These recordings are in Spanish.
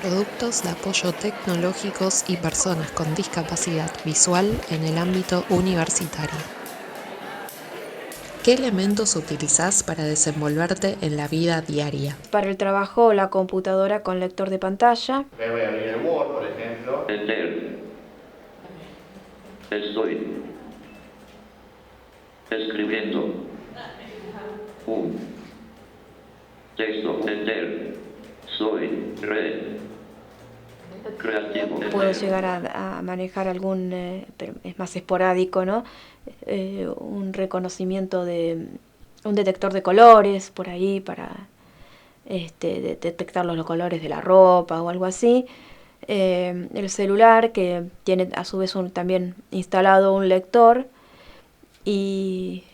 productos de apoyo tecnológicos y personas con discapacidad visual en el ámbito universitario. ¿Qué elementos utilizás para desenvolverte en la vida diaria? Para el trabajo, la computadora con lector de pantalla. Me voy a abrir el Word, por ejemplo. Leer. Estoy escribiendo un texto. Leer. Soy creativo. Puedo llegar a manejar algún, pero es más esporádico, ¿no? Un reconocimiento de un detector de colores por ahí para detectar los colores de la ropa o algo así. El celular, que tiene a su vez también instalado un lector, y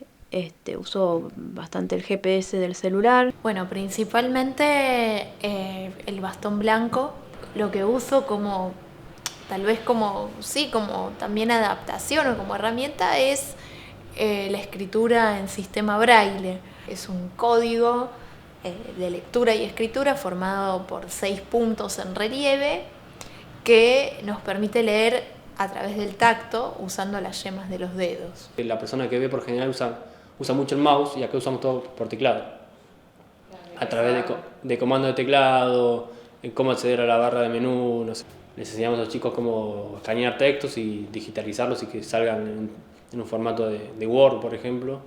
uso bastante el GPS del celular. Bueno, principalmente el bastón blanco, lo que uso como, tal vez como también adaptación o como herramienta es la escritura en sistema braille. Es un código de lectura y escritura formado por 6 puntos en relieve que nos permite leer a través del tacto usando las yemas de los dedos. La persona que ve por general usa mucho el mouse y acá usamos todo por teclado. A través de comando de teclado, cómo acceder a la barra de menú, no sé. Les enseñamos a los chicos cómo escanear textos y digitalizarlos y que salgan en un formato de Word, por ejemplo,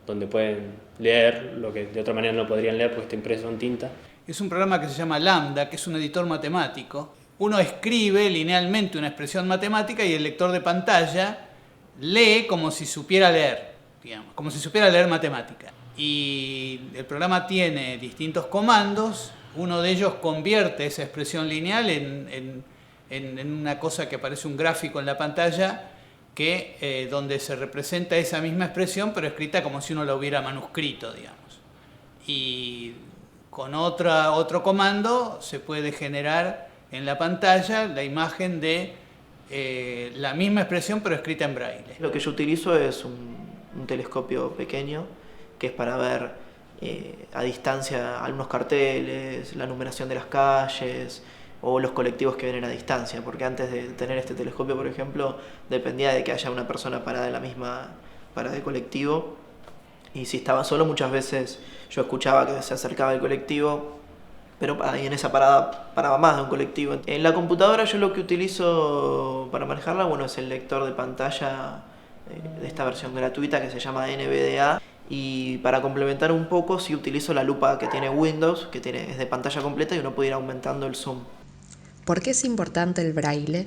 donde pueden leer lo que de otra manera no podrían leer porque está impreso en tinta. Es un programa que se llama Lambda, que es un editor matemático. Uno escribe linealmente una expresión matemática y el lector de pantalla lee como si supiera leer, digamos, como si supiera leer matemática. Y el programa tiene distintos comandos. Uno de ellos convierte esa expresión lineal en una cosa que parece un gráfico en la pantalla, donde se representa esa misma expresión, pero escrita como si uno la hubiera manuscrito, digamos. Y con otro comando se puede generar en la pantalla la imagen de la misma expresión, pero escrita en braille. Lo que yo utilizo es un telescopio pequeño, que es para ver a distancia algunos carteles, la numeración de las calles o los colectivos que vienen a distancia, porque antes de tener este telescopio, por ejemplo, dependía de que haya una persona parada en la misma parada de colectivo, y si estaba solo muchas veces yo escuchaba que se acercaba el colectivo, pero ahí en esa parada paraba más de un colectivo. En la computadora yo lo que utilizo para manejarla, bueno, es el lector de pantalla de esta versión gratuita que se llama NVDA. Y para complementar un poco, sí utilizo la lupa que tiene Windows, que es de pantalla completa y uno puede ir aumentando el zoom. ¿Por qué es importante el braille?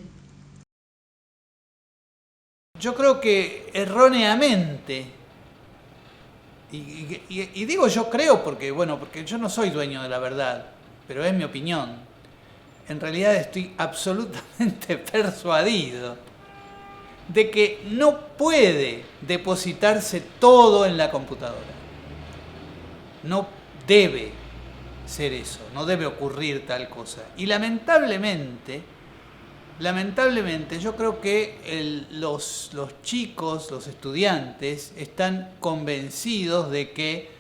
Yo creo que erróneamente, y digo yo creo porque yo no soy dueño de la verdad, pero es mi opinión. En realidad estoy absolutamente persuadido de que no puede depositarse todo en la computadora. No debe ser eso, no debe ocurrir tal cosa. Y lamentablemente yo creo que los chicos, los estudiantes, están convencidos de que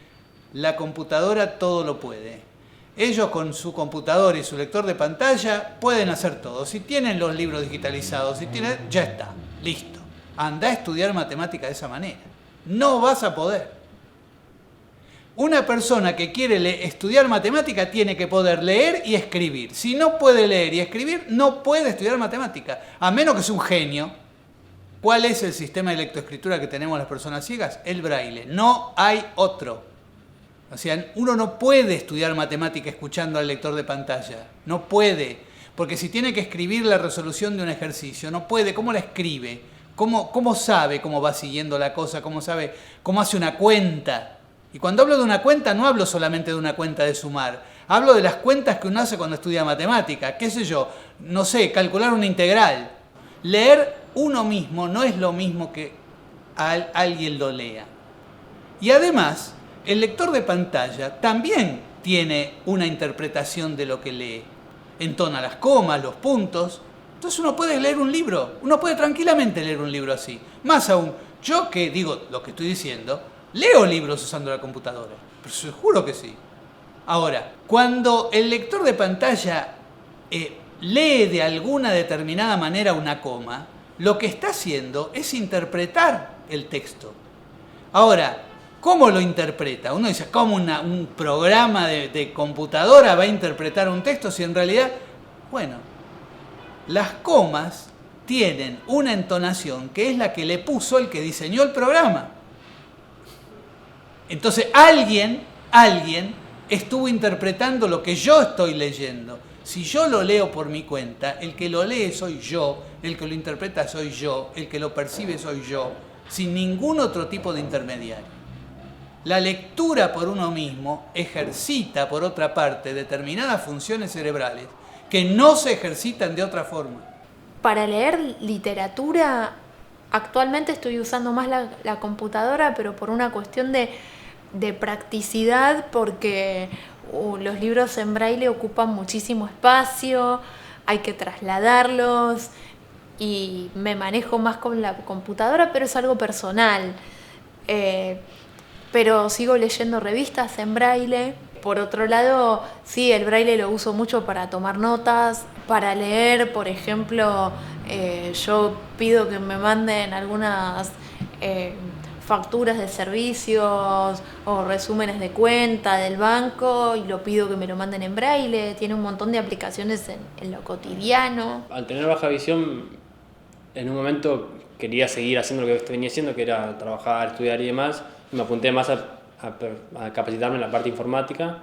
la computadora todo lo puede. Ellos con su computadora y su lector de pantalla pueden hacer todo. Si tienen los libros digitalizados, ya está, listo. Anda a estudiar matemática de esa manera. No vas a poder. Una persona que quiere estudiar matemática tiene que poder leer y escribir. Si no puede leer y escribir, no puede estudiar matemática, a menos que sea un genio. ¿Cuál es el sistema de lectoescritura que tenemos las personas ciegas? El braille. No hay otro. O sea, uno no puede estudiar matemática escuchando al lector de pantalla. No puede. Porque si tiene que escribir la resolución de un ejercicio, no puede. ¿Cómo la escribe? ¿Cómo sabe cómo va siguiendo la cosa? ¿Cómo sabe cómo hace una cuenta? Y cuando hablo de una cuenta, no hablo solamente de una cuenta de sumar. Hablo de las cuentas que uno hace cuando estudia matemática. ¿Qué sé yo? No sé, calcular una integral. Leer uno mismo no es lo mismo que alguien lo lea. Y además, el lector de pantalla también tiene una interpretación de lo que lee. Entona las comas, los puntos. Entonces uno puede leer un libro. Uno puede tranquilamente leer un libro así. Más aún, yo que digo lo que estoy diciendo, leo libros usando la computadora, pero juro que sí. Ahora, cuando el lector de pantalla lee de alguna determinada manera una coma, lo que está haciendo es interpretar el texto. Ahora, ¿cómo lo interpreta? Uno dice, ¿cómo un programa de computadora va a interpretar un texto si en realidad, bueno, las comas tienen una entonación que es la que le puso el que diseñó el programa? Entonces alguien estuvo interpretando lo que yo estoy leyendo. Si yo lo leo por mi cuenta, el que lo lee soy yo, el que lo interpreta soy yo, el que lo percibe soy yo, sin ningún otro tipo de intermediario. La lectura por uno mismo ejercita, por otra parte, determinadas funciones cerebrales que no se ejercitan de otra forma. Para leer literatura, actualmente estoy usando más la computadora, pero por una cuestión de practicidad, porque los libros en braille ocupan muchísimo espacio, hay que trasladarlos y me manejo más con la computadora, pero es algo personal. Pero sigo leyendo revistas en braille. Por otro lado, sí, el braille lo uso mucho para tomar notas, para leer, por ejemplo, yo pido que me manden algunas facturas de servicios o resúmenes de cuenta del banco y lo pido que me lo manden en braille. Tiene un montón de aplicaciones en lo cotidiano. Al tener baja visión, en un momento quería seguir haciendo lo que venía haciendo, que era trabajar, estudiar y demás. Me apunté más a capacitarme en la parte informática,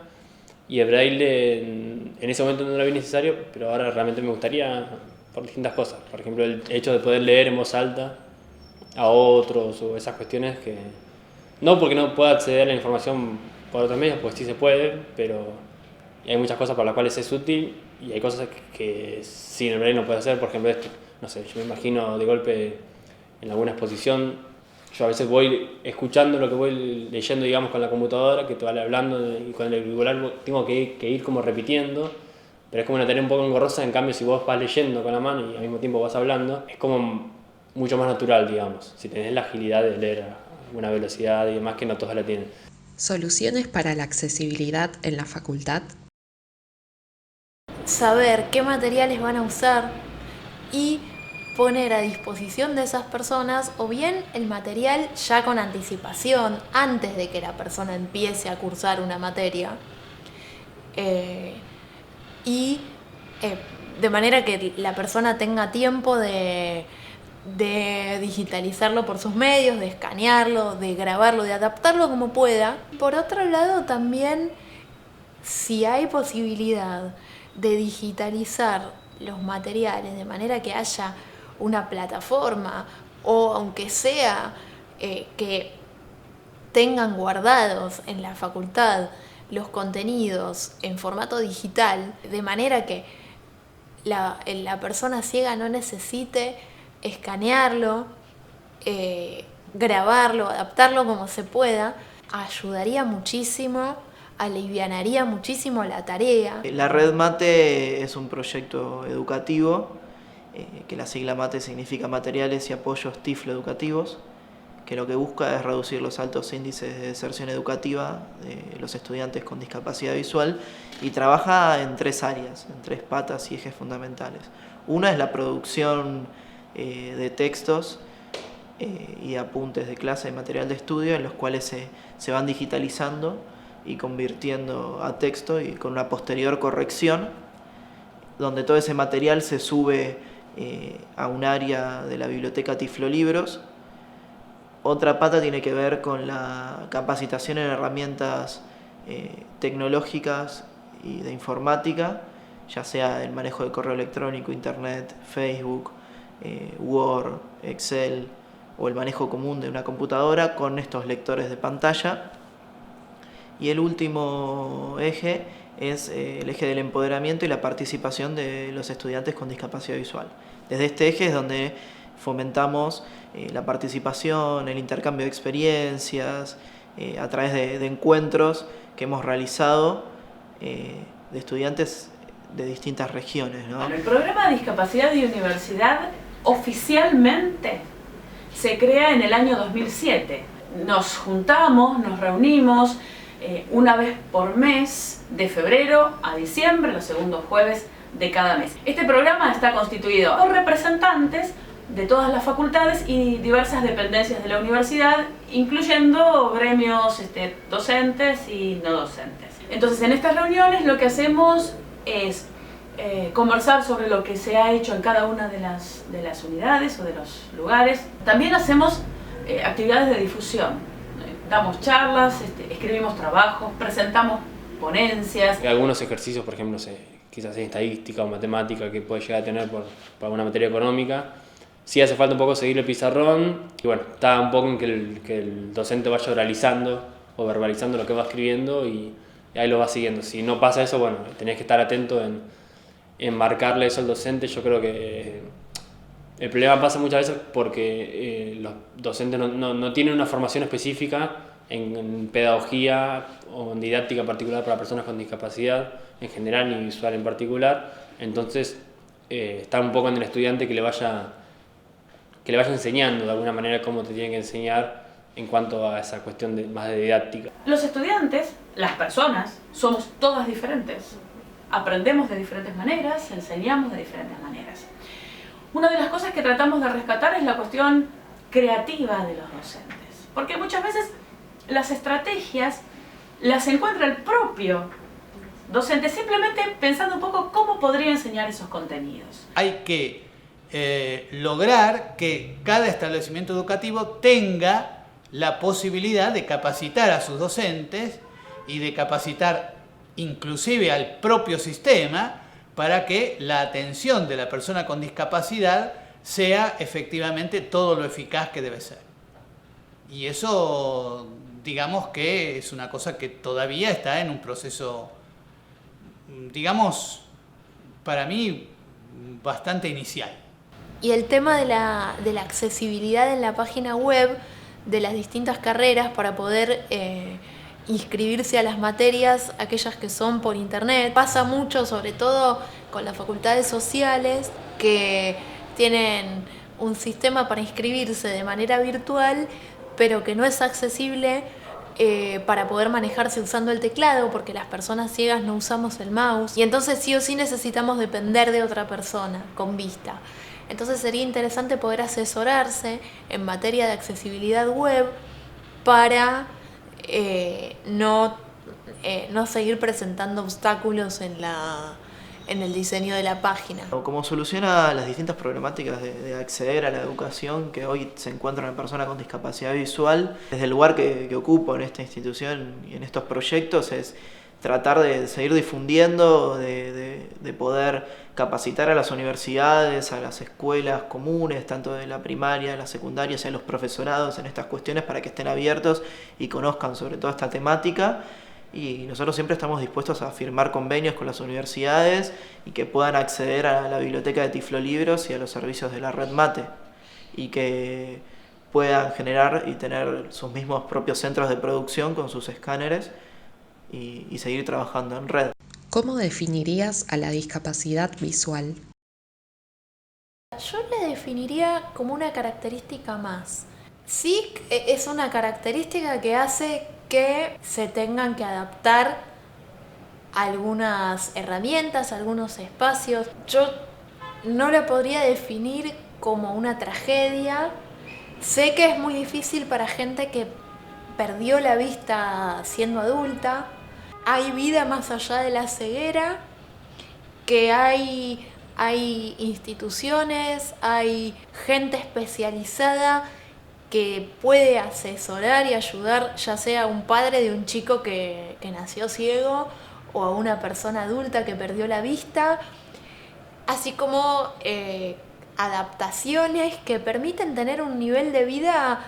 y el braille en ese momento no era bien necesario, pero ahora realmente me gustaría por distintas cosas. Por ejemplo, el hecho de poder leer en voz alta a otros o esas cuestiones que... No porque no pueda acceder a la información por otros medios, pues sí se puede, pero hay muchas cosas para las cuales es útil y hay cosas que sin el braille no puede hacer. Por ejemplo, esto, no sé, yo me imagino de golpe en alguna exposición, yo a veces voy escuchando lo que voy leyendo, digamos, con la computadora, que te vale hablando, y con el auricular tengo que ir como repitiendo, pero es como una tarea un poco engorrosa. En cambio, si vos vas leyendo con la mano y al mismo tiempo vas hablando, es como mucho más natural, digamos, si tenés la agilidad de leer a una velocidad y demás que no todos la tienen. ¿Soluciones para la accesibilidad en la facultad? Saber qué materiales van a usar y poner a disposición de esas personas o bien el material ya con anticipación, antes de que la persona empiece a cursar una materia, de manera que la persona tenga tiempo de digitalizarlo por sus medios, de escanearlo, de grabarlo, de adaptarlo como pueda. Por otro lado, también, si hay posibilidad de digitalizar los materiales de manera que haya una plataforma, o aunque sea que tengan guardados en la facultad los contenidos en formato digital, de manera que la persona ciega no necesite escanearlo, grabarlo, adaptarlo como se pueda, ayudaría muchísimo, alivianaría muchísimo la tarea. La Red Mate es un proyecto educativo, que la sigla MATE significa Materiales y Apoyos Tifloeducativos, que lo que busca es reducir los altos índices de deserción educativa de los estudiantes con discapacidad visual, y trabaja en 3 áreas, en 3 patas y ejes fundamentales. Una es la producción de textos y apuntes de clase de material de estudio, en los cuales se van digitalizando y convirtiendo a texto, y con una posterior corrección, donde todo ese material se sube a un área de la biblioteca Tiflolibros. Otra pata tiene que ver con la capacitación en herramientas tecnológicas y de informática, ya sea el manejo de correo electrónico, internet, Facebook, Word, Excel, o el manejo común de una computadora con estos lectores de pantalla. Y el último eje es el eje del empoderamiento y la participación de los estudiantes con discapacidad visual. Desde este eje es donde fomentamos la participación, el intercambio de experiencias, a través de encuentros que hemos realizado de estudiantes de distintas regiones, ¿no? El programa de discapacidad de universidad oficialmente se crea en el año 2007. Nos juntamos, nos reunimos, una vez por mes, de febrero a diciembre, los segundos jueves de cada mes. Este programa está constituido por representantes de todas las facultades y diversas dependencias de la universidad, incluyendo gremios docentes y no docentes. Entonces, en estas reuniones lo que hacemos es conversar sobre lo que se ha hecho en cada una de las unidades o de los lugares. También hacemos actividades de difusión. Damos charlas, escribimos trabajos, presentamos ponencias. Algunos ejercicios, por ejemplo, quizás en estadística o matemática que puede llegar a tener por alguna materia económica, sí hace falta un poco seguir el pizarrón y bueno, está un poco en que el docente vaya oralizando o verbalizando lo que va escribiendo y ahí lo va siguiendo. Si no pasa eso, bueno, tenés que estar atento en marcarle eso al docente. Yo creo que el problema pasa muchas veces porque los docentes no tienen una formación específica en pedagogía o en didáctica particular para personas con discapacidad en general y visual en particular. Entonces está un poco en el estudiante que le vaya enseñando de alguna manera cómo te tienen que enseñar en cuanto a esa cuestión más de didáctica. Los estudiantes, las personas, somos todas diferentes. Aprendemos de diferentes maneras, enseñamos de diferentes maneras. Una de las cosas que tratamos de rescatar es la cuestión creativa de los docentes. Porque muchas veces las estrategias las encuentra el propio docente, simplemente pensando un poco cómo podría enseñar esos contenidos. Hay que lograr que cada establecimiento educativo tenga la posibilidad de capacitar a sus docentes y de capacitar inclusive al propio sistema para que la atención de la persona con discapacidad sea efectivamente todo lo eficaz que debe ser. Y eso, digamos que es una cosa que todavía está en un proceso, digamos, para mí, bastante inicial. Y el tema de la accesibilidad en la página web de las distintas carreras para poder inscribirse a las materias, aquellas que son por internet. Pasa mucho, sobre todo con las facultades sociales, que tienen un sistema para inscribirse de manera virtual, pero que no es accesible para poder manejarse usando el teclado, porque las personas ciegas no usamos el mouse, y entonces sí o sí necesitamos depender de otra persona con vista. Entonces sería interesante poder asesorarse en materia de accesibilidad web para no seguir presentando obstáculos en el diseño de la página. Como solución a las distintas problemáticas de acceder a la educación que hoy se encuentran en personas con discapacidad visual, desde el lugar que ocupo en esta institución y en estos proyectos es tratar de seguir difundiendo, de poder capacitar a las universidades, a las escuelas comunes, tanto de la primaria, de la secundaria, y a los profesorados en estas cuestiones para que estén abiertos y conozcan sobre toda esta temática. Y nosotros siempre estamos dispuestos a firmar convenios con las universidades y que puedan acceder a la biblioteca de Tiflolibros y a los servicios de la red Mate, y que puedan generar y tener sus mismos propios centros de producción con sus escáneres y seguir trabajando en red. ¿Cómo definirías a la discapacidad visual? Yo la definiría como una característica más. Sí, es una característica que hace que se tengan que adaptar algunas herramientas, algunos espacios. Yo no la podría definir como una tragedia. Sé que es muy difícil para gente que perdió la vista siendo adulta. Hay vida más allá de la ceguera, que hay instituciones, hay gente especializada que puede asesorar y ayudar, ya sea a un padre de un chico que nació ciego o a una persona adulta que perdió la vista, así como adaptaciones que permiten tener un nivel de vida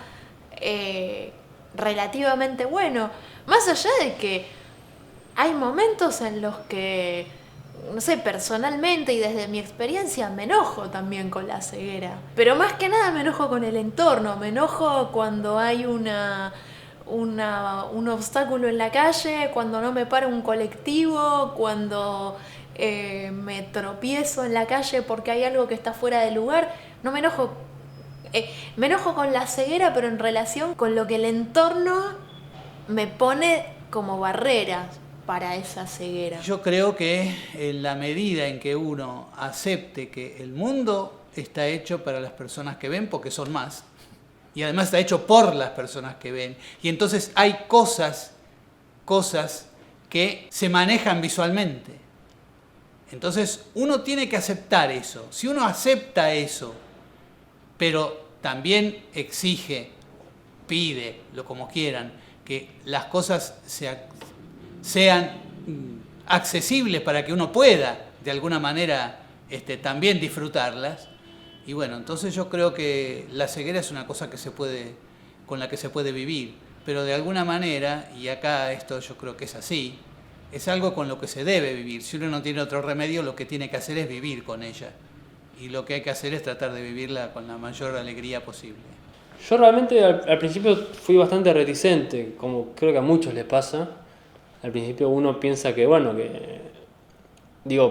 relativamente bueno, más allá de que hay momentos en los que, no sé, personalmente y desde mi experiencia me enojo también con la ceguera. Pero más que nada me enojo con el entorno, me enojo cuando hay un obstáculo en la calle, cuando no me para un colectivo, cuando me tropiezo en la calle porque hay algo que está fuera de lugar. No me enojo. Me enojo con la ceguera, pero en relación con lo que el entorno me pone como barreras para esa ceguera? Yo creo que en la medida en que uno acepte que el mundo está hecho para las personas que ven, porque son más, y además está hecho por las personas que ven, y entonces hay cosas que se manejan visualmente. Entonces uno tiene que aceptar eso. Si uno acepta eso, pero también exige, pide, lo como quieran, que las cosas sean accesibles para que uno pueda de alguna manera también disfrutarlas. Y bueno, entonces yo creo que la ceguera es una cosa con la que se puede vivir, pero de alguna manera, y acá esto yo creo que es así, es algo con lo que se debe vivir. Si uno no tiene otro remedio, lo que tiene que hacer es vivir con ella. Y lo que hay que hacer es tratar de vivirla con la mayor alegría posible. Yo realmente al principio fui bastante reticente, como creo que a muchos les pasa. Al principio uno piensa que, bueno,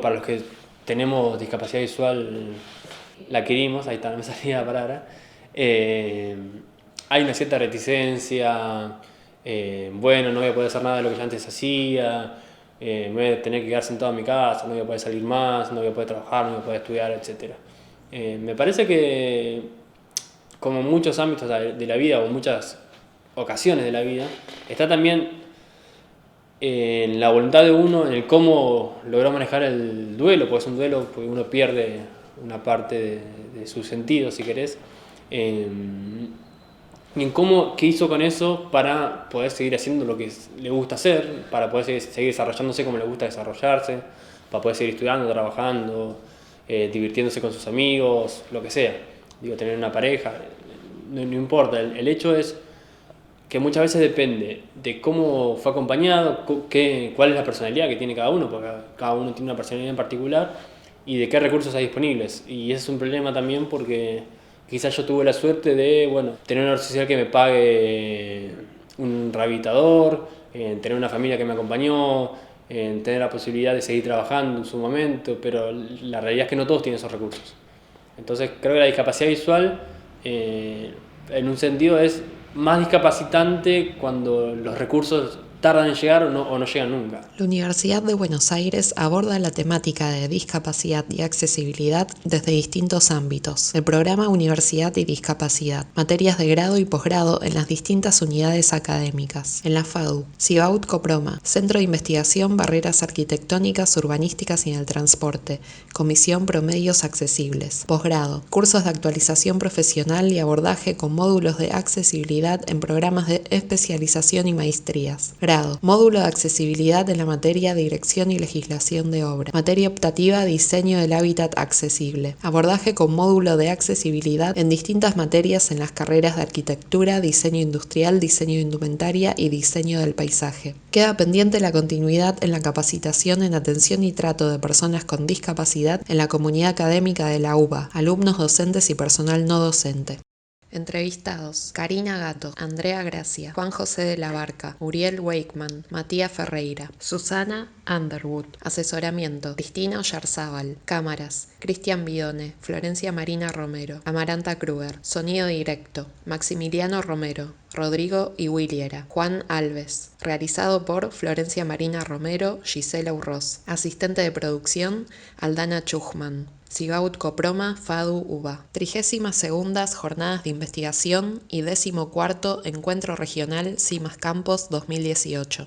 para los que tenemos discapacidad visual, la adquirimos, ahí está, no me salía la palabra, hay una cierta reticencia, no voy a poder hacer nada de lo que yo antes hacía, me voy a tener que quedar sentado en mi casa, no voy a poder salir más, no voy a poder trabajar, no voy a poder estudiar, etc. Me parece que, como en muchos ámbitos de la vida o en muchas ocasiones de la vida, está también en la voluntad de uno, en el cómo logró manejar el duelo, porque es un duelo, porque uno pierde una parte de su sentido, si querés, y en qué hizo con eso para poder seguir haciendo lo que le gusta hacer, para poder seguir desarrollándose como le gusta desarrollarse, para poder seguir estudiando, trabajando, divirtiéndose con sus amigos, lo que sea. Tener una pareja, no importa. El hecho es que muchas veces depende de cómo fue acompañado, cuál es la personalidad que tiene cada uno, porque cada uno tiene una personalidad en particular, y de qué recursos hay disponibles. Y ese es un problema también porque quizás yo tuve la suerte de, tener una obra social que me pague un rehabilitador, tener una familia que me acompañó, tener la posibilidad de seguir trabajando en su momento, pero la realidad es que no todos tienen esos recursos. Entonces creo que la discapacidad visual, en un sentido, es más discapacitante cuando los recursos tardan en llegar o no llegan nunca. La Universidad de Buenos Aires aborda la temática de discapacidad y accesibilidad desde distintos ámbitos. El programa Universidad y Discapacidad, materias de grado y posgrado en las distintas unidades académicas. En la FADU, Cibaud Coproma, Centro de Investigación Barreras Arquitectónicas, Urbanísticas y en el Transporte, Comisión Promedios Accesibles. Posgrado, cursos de actualización profesional y abordaje con módulos de accesibilidad en programas de especialización y maestrías. Grado, módulo de accesibilidad en la materia Dirección y Legislación de Obra. Materia optativa Diseño del hábitat accesible. Abordaje con módulo de accesibilidad en distintas materias en las carreras de Arquitectura, Diseño Industrial, Diseño de Indumentaria y Diseño del Paisaje. Queda pendiente la continuidad en la capacitación en atención y trato de personas con discapacidad en la comunidad académica de la UBA, alumnos, docentes y personal no docente. Entrevistados: Karina Gato, Andrea Gracia, Juan José de la Barca, Uriel Wakeman, Matías Ferreira, Susana Underwood. Asesoramiento: Cristina Oyarzábal. Cámaras: Cristian Bidone, Florencia Marina Romero, Amaranta Kruger. Sonido directo: Maximiliano Romero, Rodrigo Iwiliera, Juan Alves. Realizado por Florencia Marina Romero, Gisela Urroz. Asistente de producción: Aldana Chujman. Cibaud Coproma, FADU UBA. 32ª Jornadas de Investigación y 14º Encuentro Regional CIMAS Campos 2018.